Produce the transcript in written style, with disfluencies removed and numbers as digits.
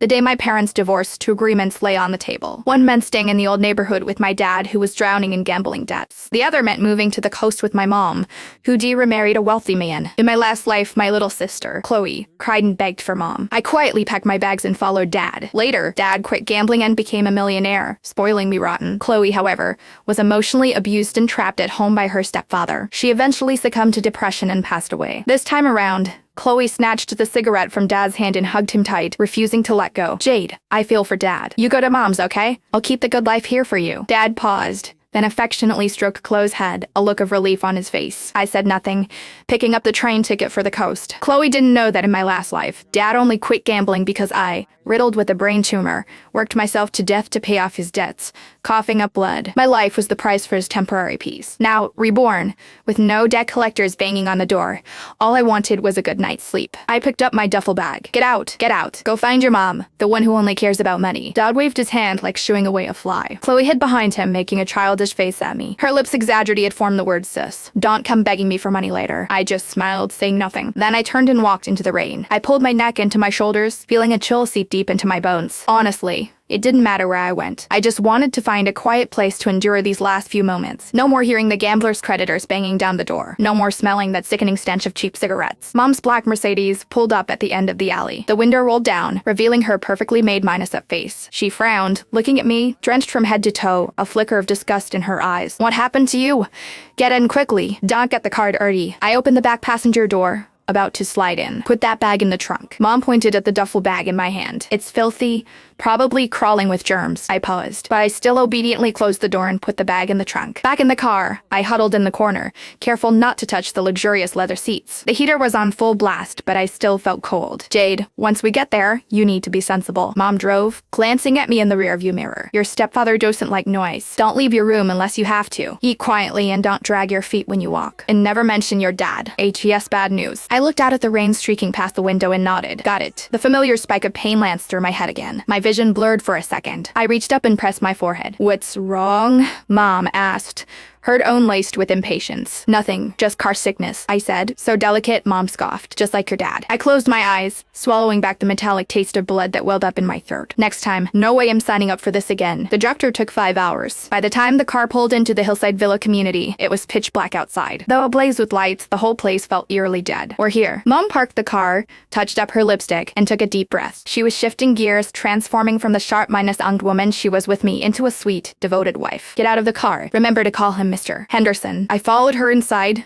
The day my parents divorced, two agreements lay on the table. One meant staying in the old neighborhood with my dad, who was drowning in gambling debts. The other meant moving to the coast with my mom, who remarried a wealthy man. In my last life, my little sister, Chloe, cried and begged for mom. I quietly packed my bags and followed dad. Later, dad quit gambling and became a millionaire, spoiling me rotten. Chloe, however, was emotionally abused and trapped at home by her stepfather. She eventually succumbed to depression and passed away. This time around, Chloe snatched the cigarette from Dad's hand and hugged him tight, refusing to let go. Jade, I feel for Dad. You go to Mom's, okay? I'll keep the good life here for you. Dad paused, then affectionately stroked Chloe's head, a look of relief on his face. I said nothing, picking up the train ticket for the coast. Chloe didn't know that in my last life, Dad only quit gambling because I, riddled with a brain tumor, worked myself to death to pay off his debts, coughing up blood. My life was the price for his temporary peace. Now, reborn, with no debt collectors banging on the door, all I wanted was a good night's sleep. I picked up my duffel bag. Get out, go find your mom, the one who only cares about money. Dad waved his hand like shooing away a fly. Chloe hid behind him, making a childish face at me. Her lips exaggerated formed the word sis. Don't come begging me for money later. I just smiled, saying nothing. Then I turned and walked into the rain. I pulled my neck into my shoulders, feeling a chill seep deep into my bones. Honestly, it didn't matter where I went. I just wanted to find a quiet place to endure these last few moments. No more hearing the gambler's creditors banging down the door. No more smelling that sickening stench of cheap cigarettes. Mom's black Mercedes pulled up at the end of the alley. The window rolled down, revealing her perfectly made minus-up face. She frowned, looking at me, drenched from head to toe, a flicker of disgust in her eyes. What happened to you? Get in quickly. Don't get the car dirty. I opened the back passenger door, about to slide in. Put that bag in the trunk. Mom pointed at the duffel bag in my hand. It's filthy, probably crawling with germs. I paused, but I still obediently closed the door and put the bag in the trunk. Back in the car, I huddled in the corner, careful not to touch the luxurious leather seats. The heater was on full blast, but I still felt cold. Jade, once we get there, you need to be sensible. Mom drove, glancing at me in the rearview mirror. Your stepfather doesn't like noise. Don't leave your room unless you have to. Eat quietly and don't drag your feet when you walk. And never mention your dad. HES bad news. I looked out at the rain streaking past the window and nodded. Got it. The familiar spike of pain lanced through my head again. My vision blurred for a second. I reached up and pressed my forehead. What's wrong? Mom asked, her tone laced with impatience. Nothing, just car sickness, I said. So delicate, Mom scoffed, just like your dad. I closed my eyes, swallowing back the metallic taste of blood that welled up in my throat. Next time, no way I'm signing up for this again. The doctor took 5 hours. By the time the car pulled into the hillside villa community, it was pitch black outside. Though ablaze with lights, the whole place felt eerily dead. We're here. Mom parked the car, touched up her lipstick, and took a deep breath. She was shifting gears, transforming from the sharp, minus-anged woman she was with me into a sweet, devoted wife. Get out of the car. Remember to call him Mr. Henderson. I followed her inside,